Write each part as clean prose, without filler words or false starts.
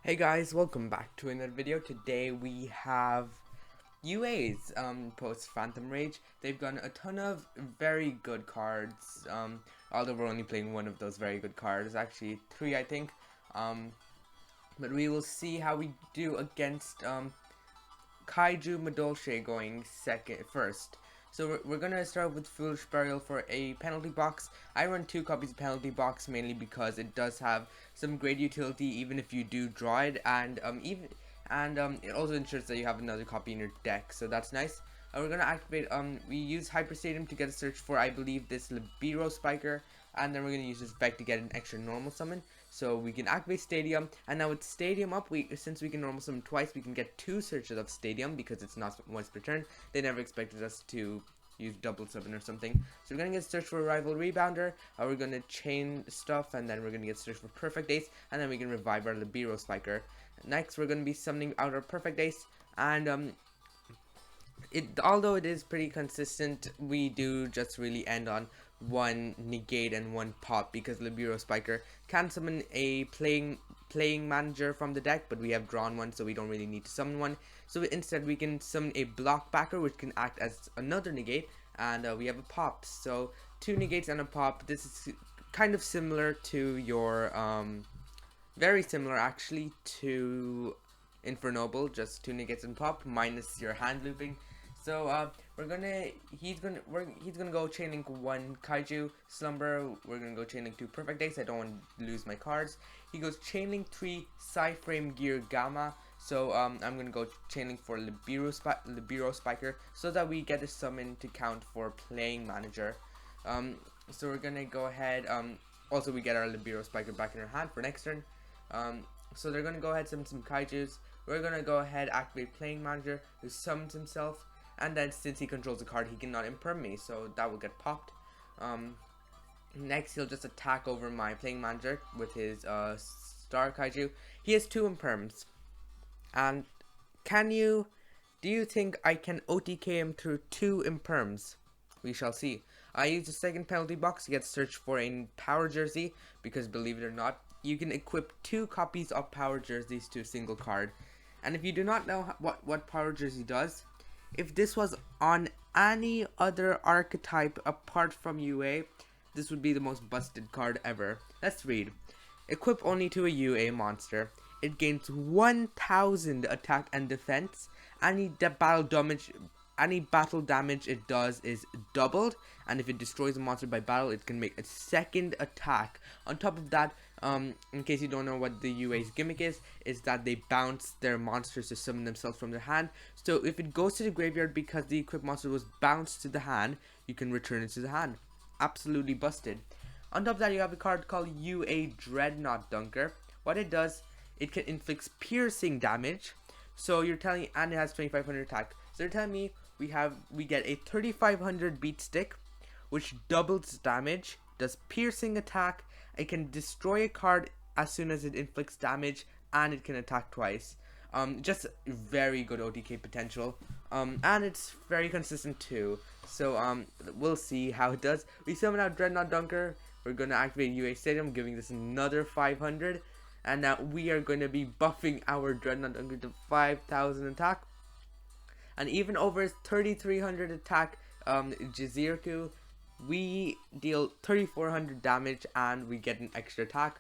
Hey guys, welcome back to another video. Today we have UA's post Phantom Rage. They've gotten a ton of very good cards, although we're only playing one of those very good cards, actually three I think. But we will see how we do against Kaiju Madolche going first. So we're gonna start with Foolish Burial for a penalty box. I run 2 copies of penalty box mainly because it does have some great utility even if you do draw it, and it also ensures that you have another copy in your deck, so that's nice. We're gonna activate we use Hyper Stadium to get a search for, I believe, this Libero Spiker, and then we're gonna use this Vec to get an extra normal summon. So we can activate Stadium, and now with Stadium up, since we can normal summon twice, we can get 2 searches of Stadium because it's not once per turn. They never expected us to use double summon or something. So we're gonna get search for a Rival Rebounder, we're gonna chain stuff, and then we're gonna get search for Perfect Ace, and then we can revive our Libero Spiker. Next, we're gonna be summoning out our Perfect Ace, and although it is pretty consistent, we do just really end on 1 negate and 1 pop because Libero Spiker can summon a playing manager from the deck, but we have drawn one, so we don't really need to summon one. So instead we can summon a block backer, which can act as another negate, and we have a pop. So 2 negates and a pop. This is kind of similar to your very similar actually to Infernoble, just 2 negates and pop minus your hand looping. So he's gonna go chain link 1 Kaiju Slumber. We're gonna go chain link 2 Perfect Ace. I don't want to lose my cards. He goes chain link 3 Psyframe Gear Gamma. So I'm gonna go chain link for Libero Spiker so that we get a summon to count for playing manager. So we're gonna go ahead. Also we get our Libero Spiker back in our hand for next turn. So they're gonna go ahead summon some Kaijus. We're gonna go ahead activate playing manager, who summons himself. And then since he controls the card, he cannot imperm me, so that will get popped. Next, he'll just attack over my playing manager with his Star Kaiju. He has 2 imperms. And do you think I can OTK him through 2 imperms? We shall see. I use the second penalty box to get search for a Power Jersey, because believe it or not, you can equip 2 copies of Power Jerseys to a single card. And if you do not know what Power Jersey does, if this was on any other archetype apart from UA, this would be the most busted card ever. Let's read. Equip only to a UA monster. It gains 1000 attack and defense. Any battle damage it does is doubled, and if it destroys a monster by battle, it can make a second attack. On top of that, in case you don't know what the UA's gimmick is that they bounce their monsters to summon themselves from their hand. So if it goes to the graveyard because the equipped monster was bounced to the hand, you can return it to the hand. Absolutely busted. On top of that, you have a card called UA Dreadnought Dunker. What it does, it can inflict piercing damage. So you're telling me, and it has 2500 attack. So you're telling me we get a 3500 beat stick, which doubles damage, does piercing attack. It can destroy a card as soon as it inflicts damage, and it can attack twice. Just very good OTK potential. And it's very consistent too. So we'll see how it does. We summon out Dreadnought Dunker. We're gonna activate UA Stadium, giving this another 500. And now we are going to be buffing our Dreadnought Dunker to 5000 attack. And even over his 3300 attack, Jizirku, we deal 3400 damage and we get an extra attack.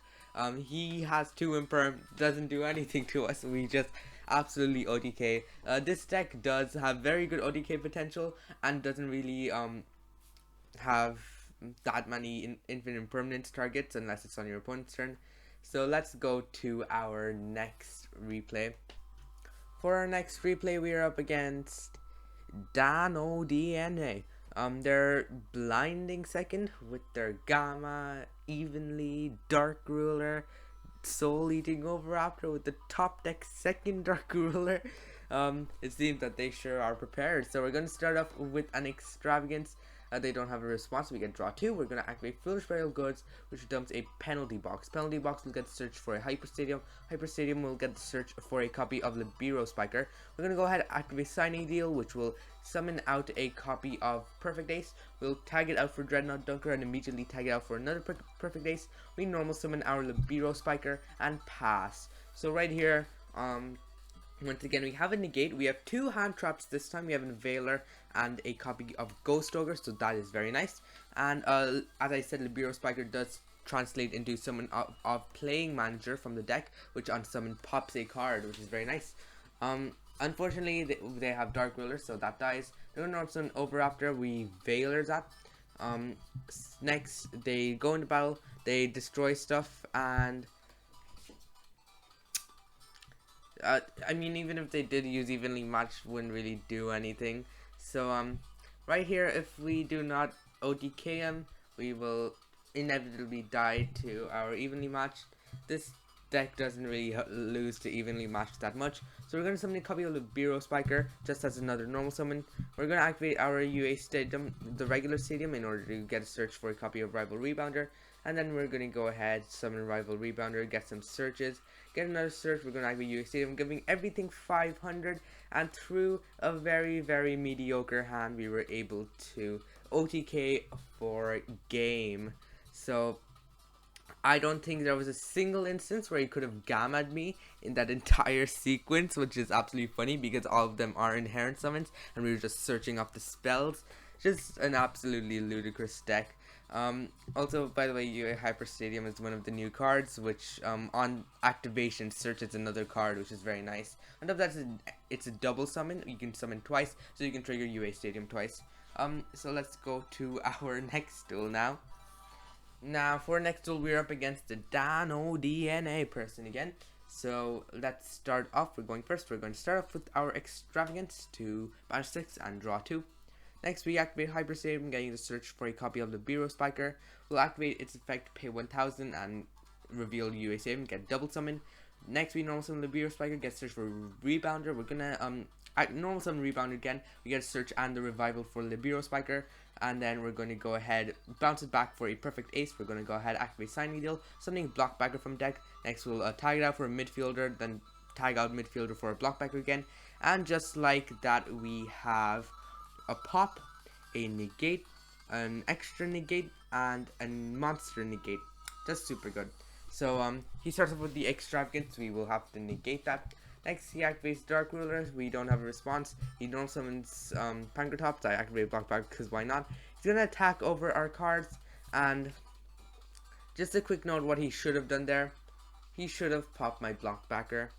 He has 2 imperm, doesn't do anything to us. We just absolutely OTK. This deck does have very good OTK potential and doesn't really have that many infinite impermanence targets unless it's on your opponent's turn. So let's go to our next replay. For our next replay, we are up against Dano DNA. They're blinding second with their Gamma, Evenly, Dark Ruler, Soul Eating Overraptor with the top deck second Dark Ruler. It seems that they sure are prepared. So we're going to start off with an Extravagance. They don't have a response. We get draw 2. We're going to activate Foolish Burial Goods, which dumps a penalty box. Penalty box will get the search for a Hyper Stadium. Hyper Stadium will get the search for a copy of Libero Spiker. We're going to go ahead and activate Signing Deal, which will summon out a copy of Perfect Ace. We'll tag it out for Dreadnought Dunker and immediately tag it out for another Perfect Ace. We normal summon our Libero Spiker and pass. So right here, once again, we have a negate. We have 2 hand traps this time. We have a Veiler and a copy of Ghost Ogre, so that is very nice. And as I said, Libero Spiker does translate into summon of Playing Manager from the deck, which on summon pops a card, which is very nice. Unfortunately, they have Dark Ruler, so that dies. They're going to summon Overraptor. We Veiler that. Next, they go into battle. They destroy stuff, and I mean, even if they did use evenly matched, wouldn't really do anything. So right here, if we do not OTK him, we will inevitably die to our evenly matched. This deck doesn't really lose to evenly matched that much, so we're going to summon a copy of the Libero Spiker just as another normal summon. We're going to activate our UA stadium, the regular stadium, in order to get a search for a copy of Rival Rebounder, and then we're going to go ahead, summon Rival Rebounder, get some searches, get another search. We're going to activate UA stadium, giving everything 500, and through a very, very mediocre hand, we were able to OTK for game. So I don't think there was a single instance where he could have gammaed me in that entire sequence, which is absolutely funny because all of them are inherent summons and we were just searching up the spells. Just an absolutely ludicrous deck. Also, by the way, UA Hyper Stadium is one of the new cards, which on activation searches another card, which is very nice. On top of that, it's a double summon. You can summon twice, so you can trigger UA Stadium twice. So let's go to our next duel now. Now, for next duel, we're up against the Dano DNA person again. So let's start off. We're going first. We're going to start off with our Extravagance to banish 6 and draw 2. Next, we activate Hyper Stadium, getting the search for a copy of the Libero Spiker. We'll activate its effect, pay 1000, and reveal UA Stadium, get double summon. Next, we normal summon Libero Spiker, get search for Rebounder. We're gonna normal summon Rebounder again. We get a search and the revival for Libero Spiker, and then we're going to go ahead, bounce it back for a perfect ace. We're going to go ahead, activate Sign Needle, summoning Blockbacker from deck. Next, we'll tag it out for a midfielder, then tag out midfielder for a Blockbacker again, and just like that, we have a pop, a negate, an extra negate, and a monster negate. Just super good. So he starts off with the Extravagance. We will have to negate that. Next, he activates Dark Ruler. We don't have a response. He normal summons Pankratops. I activate Blockback because why not? He's gonna attack over our cards. And just a quick note, what he should have done there. He should have popped my Blockbacker.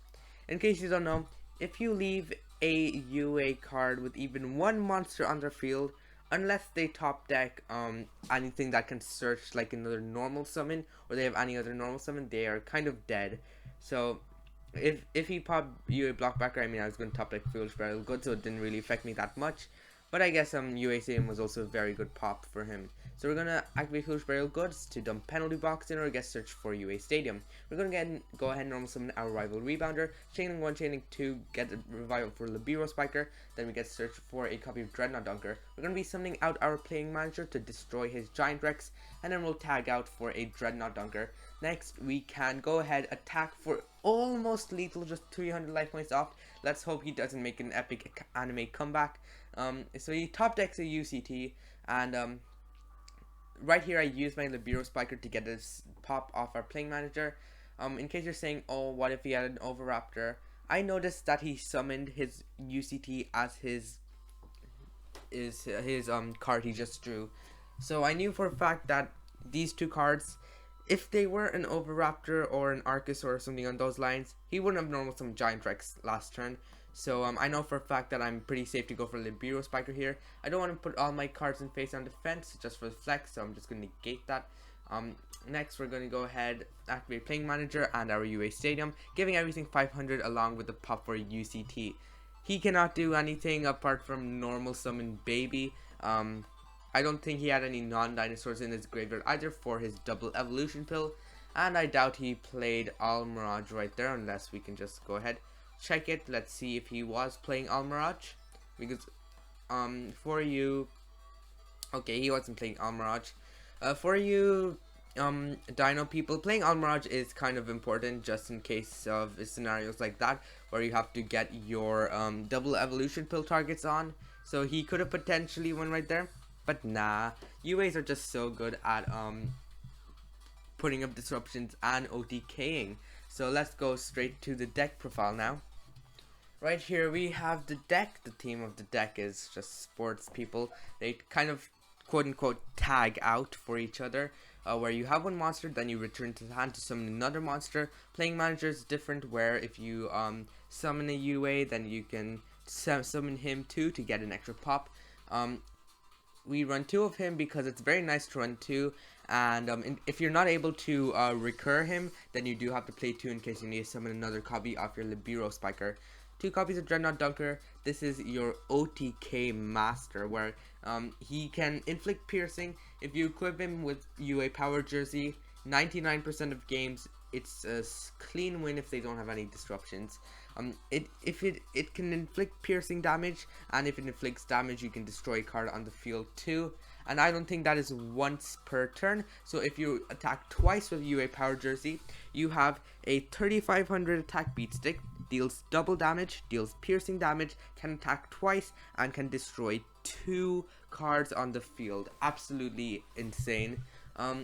In case you don't know, if you leave a UA card with even one monster on their field, unless they top deck anything that can search like another normal summon, or they have any other normal summon, they are kind of dead. So if he popped UA Blockbacker, I mean, I was going to top deck Foolish Burial Good, so it didn't really affect me that much. But I guess UA Stadium was also a very good pop for him. So we're going to activate Foolish Burial Goods to dump Penalty Box in or get search for UA Stadium. We're going to go ahead and normal summon our Rival Rebounder, chaining 1, chaining 2, get a revival for Libero Spiker, then we get search for a copy of Dreadnought Dunker. We're going to be summoning out our Playing Manager to destroy his Giant Rex, and then we'll tag out for a Dreadnought Dunker. Next, we can go ahead, attack for almost lethal, just 300 life points off. Let's hope he doesn't make an epic anime comeback. So he top decks a UCT, and right here I use my Libero Spiker to get this pop off our Playing Manager. In case you're saying, oh, what if he had an Overraptor? I noticed that he summoned his UCT as his card he just drew. So I knew for a fact that these two cards, if they were an Overraptor or an Arcus or something on those lines, he wouldn't have normal some Giant Rex last turn. So I know for a fact that I'm pretty safe to go for Libero Spiker here. I don't want to put all my cards in face on defense just for the flex, so I'm just going to negate that. Next, we're going to go ahead, activate Playing Manager and our UA Stadium, giving everything 500 along with the pop for UCT. He cannot do anything apart from normal summon Baby. I don't think he had any non-dinosaurs in his graveyard either for his double evolution pill, and I doubt he played Almirage right there, unless we can just go ahead, check it. Let's see if he was playing Almirage, because for you, okay, he wasn't playing Almirage. For you Dino people, playing Almirage is kind of important just in case of scenarios like that where you have to get your double evolution pill targets on. So he could have potentially won right there, but nah, UAs are just so good at putting up disruptions and OTKing. So let's go straight to the deck profile now. Right here we have the deck. The theme of the deck is just sports people. They kind of quote unquote tag out for each other, where you have one monster, then you return to the hand to summon another monster. Playing manager is different, where if you summon a UA, then you can summon him too to get an extra pop. We run 2 of him because it's very nice to run 2, and if you're not able to recur him, then you do have to play 2 in case you need to summon another copy of your Libero Spiker. 2 copies of Dreadnought Dunker. This is your Otk'S master, where he can inflict piercing. If you equip him with UA Power Jersey, 99% of games it's a clean win if they don't have any disruptions. It can inflict piercing damage, and if it inflicts damage, you can destroy a card on the field too. And I don't think that is once per turn. So if you attack twice with UA Power Jersey, you have a 3500 attack beat stick, deals double damage, deals piercing damage, can attack twice, and can destroy 2 cards on the field. Absolutely insane.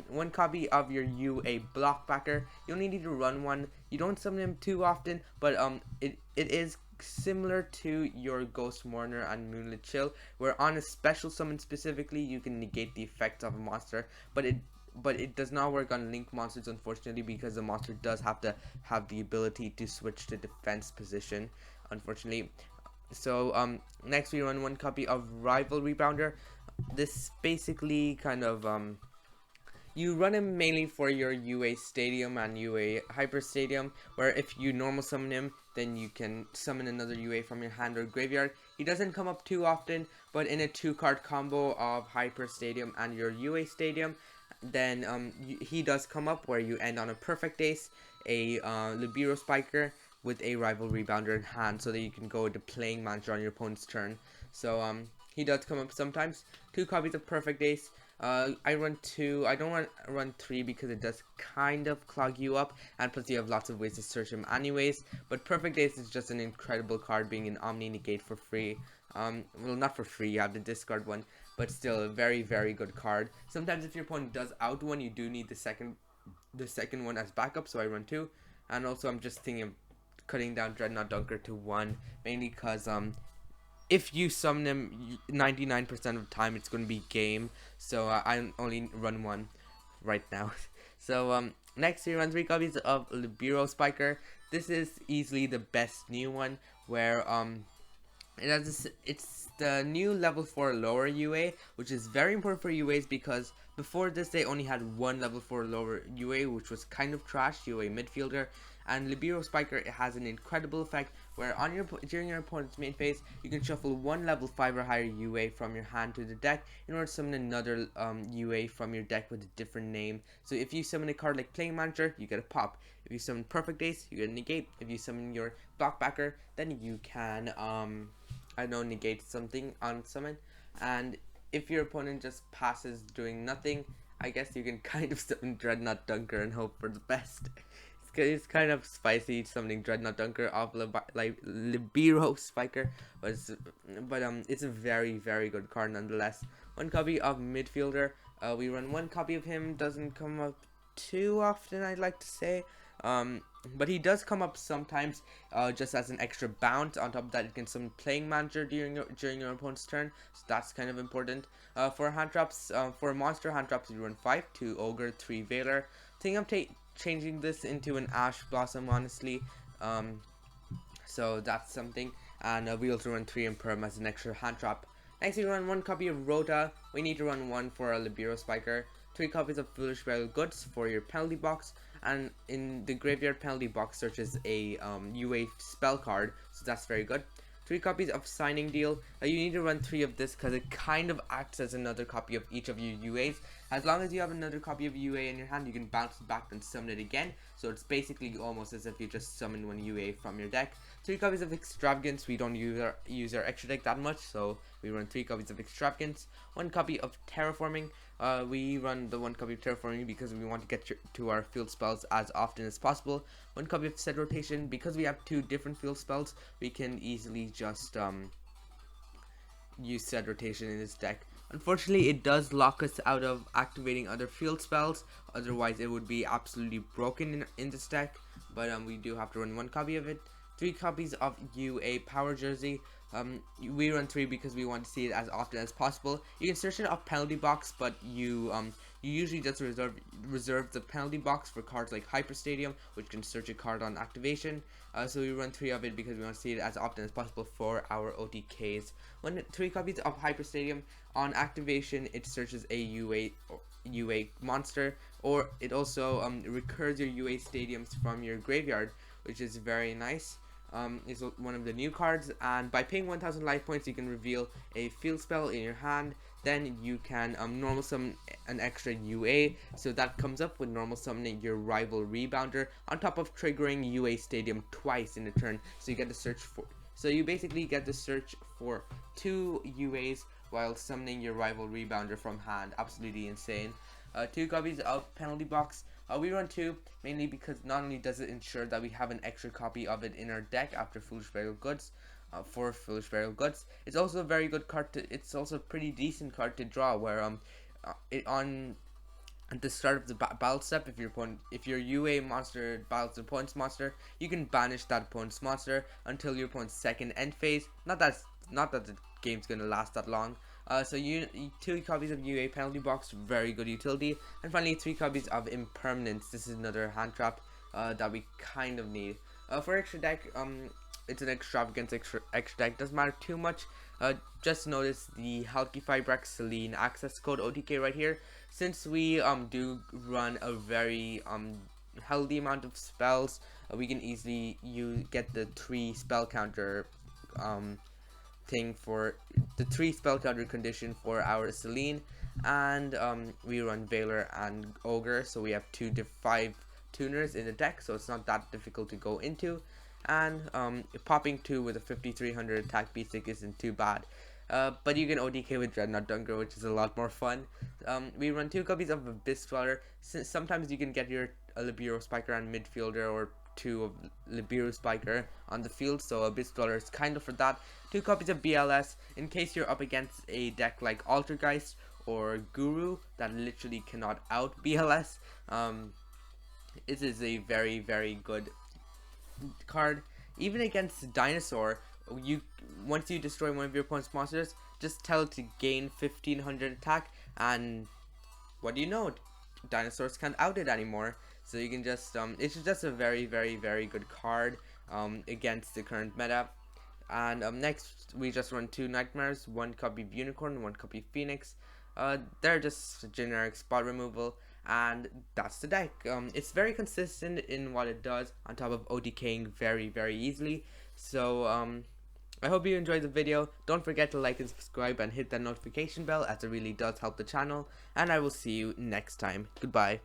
1 copy of your UA Blockbacker. You only need to run 1. You don't summon him too often, but it is similar to your Ghost Mourner and Moonlit Chill, where on a special summon specifically, you can negate the effects of a monster, but it does not work on linked monsters, unfortunately, because the monster does have to have the ability to switch to defense position, unfortunately. So next we run 1 copy of Rival Rebounder. This basically kind of you run him mainly for your UA Stadium and UA Hyper Stadium, where if you normal summon him, then you can summon another UA from your hand or graveyard. He doesn't come up too often, but in a 2-card combo of Hyper Stadium and your UA Stadium, then he does come up, where you end on a Perfect Ace, a Libero Spiker with a Rival Rebounder in hand, so that you can go into Playing Manager on your opponent's turn. So he does come up sometimes. 2 copies of Perfect Ace. I run 2. I don't want to run 3 because it does kind of clog you up, and plus you have lots of ways to search him anyways. But Perfect Ace is just an incredible card, being an Omni Negate for free. Well, not for free, you have to discard one, but still a very, very good card. Sometimes if your opponent does out one, you do need the second one as backup, so I run 2. And also I'm just thinking of cutting down Dreadnought Dunker to 1, mainly because if you summon him 99% of the time, it's going to be game, so I only run 1 right now. So next we run 3 copies of Libero Spiker. This is easily the best new one, where it's the new level 4 lower UA, which is very important for UAs, because before this they only had 1 level 4 lower UA, which was kind of trash, UA midfielder. And Libero Spiker, it has an incredible effect where during your opponent's main phase, you can shuffle 1 level 5 or higher UA from your hand to the deck in order to summon another UA from your deck with a different name. So if you summon a card like Playing Manager, you get a pop. If you summon Perfect Ace, you get a negate. If you summon your Blockbacker, then you can I don't know, negate something on summon. And if your opponent just passes doing nothing, I guess you can kind of summon Dreadnought Dunker and hope for the best. It's kind of spicy summoning Dreadnought Dunker off Libero Spiker, but it's a very, very good card nonetheless. 1 copy of Midfielder. We run 1 copy of him. Doesn't come up too often, I'd like to say. But he does come up sometimes, just as an extra bounce. On top of that, you can summon Playing Manager during your opponent's turn, so that's kind of important. For hand drops, for monster hand drops, you run 5, 2 Ogre, 3 Veiler. Think I'm changing this into an Ash Blossom, honestly. So that's something. And we also run 3 Imperm as an extra hand drop. Next, we run 1 copy of Rota. We need to run 1 for a Libero Spiker. 3 copies of Foolish Burial Goods for your penalty box. And in the graveyard penalty box searches a UA spell card, so that's very good. 3 copies of Signing Deal. You need to run 3 of this because it kind of acts as another copy of each of your UAs. As long as you have another copy of UA in your hand, you can bounce it back and summon it again. So it's basically almost as if you just summoned 1 UA from your deck. 3 copies of Extravagance. We don't use our extra deck that much, so we run 3 copies of Extravagance. 1 copy of Terraforming. We run the 1 copy of Terraforming because we want to get to our field spells as often as possible. 1 copy of Set Rotation. Because we have 2 different field spells, we can easily just use Set Rotation in this deck. Unfortunately, it does lock us out of activating other field spells, otherwise it would be absolutely broken in this deck. but we do have to run 1 copy of it. 3 copies of UA Power Jersey. We run 3 because we want to see it as often as possible. You can search it off penalty box, but you usually just reserve the penalty box for cards like Hyper Stadium, which can search a card on activation. So we run 3 of it because we want to see it as often as possible for our Otk'S. When 3 copies of Hyper Stadium on activation, it searches a UA monster, or it also recurs your UA stadiums from your graveyard, which is very nice. Is one of the new cards, and by paying 1000 life points you can reveal a field spell in your hand. Then you can normal summon an extra UA, so that comes up with normal summoning your rival rebounder on top of triggering UA stadium twice in a turn. So you get to search for, so you basically get to search for 2 UAs while summoning your rival rebounder from hand. Absolutely insane. 2 copies of penalty box. We run 2 mainly because not only does it ensure that we have an extra copy of it in our deck after Foolish Burial Goods, for Foolish Burial Goods. It's also a very good card to, it's also a pretty decent card to draw, where at the start of the battle step, if your UA monster battles the opponent's monster, you can banish that opponent's monster until your opponent's second end phase. Not that the game's gonna last that long. So 2 copies of UA penalty box, very good utility, and finally 3 copies of impermanence. This is another hand trap that we kind of need. For extra deck, it's an extravagant extra deck. Doesn't matter too much. Just notice the Halki Fibrex Celine access code OTK right here. Since we do run a very healthy amount of spells, we can easily get the 3 spell counter thing for the 3 spell counter condition for our Celine, and we run Veiler and Ogre, so we have 5 tuners in the deck, so it's not that difficult to go into, and popping 2 with a 5300 attack basic isn't too bad. But you can ODK with Dreadnought Dunker, which is a lot more fun. We run 2 copies of Abyss Dweller. Since sometimes you can get your Libero Spiker and midfielder, or 2 of Libero Spiker on the field, so Abyss Dweller is kind of for that. 2 copies of BLS in case you're up against a deck like Altergeist or Guru that literally cannot out BLS. It is a very, very good card. Even against Dinosaur, once you destroy one of your opponent's monsters, just tell it to gain 1500 attack, and what do you know? Dinosaurs can't out it anymore. So you can just it's just a very, very, very good card against the current meta. And next we just run 2 Nightmares, 1 copy of Unicorn, 1 copy of Phoenix. They're just generic spot removal, and that's the deck. It's very consistent in what it does, on top of OTKing very, very easily. So I hope you enjoyed the video. Don't forget to like and subscribe and hit that notification bell, as it really does help the channel, and I will see you next time. Goodbye.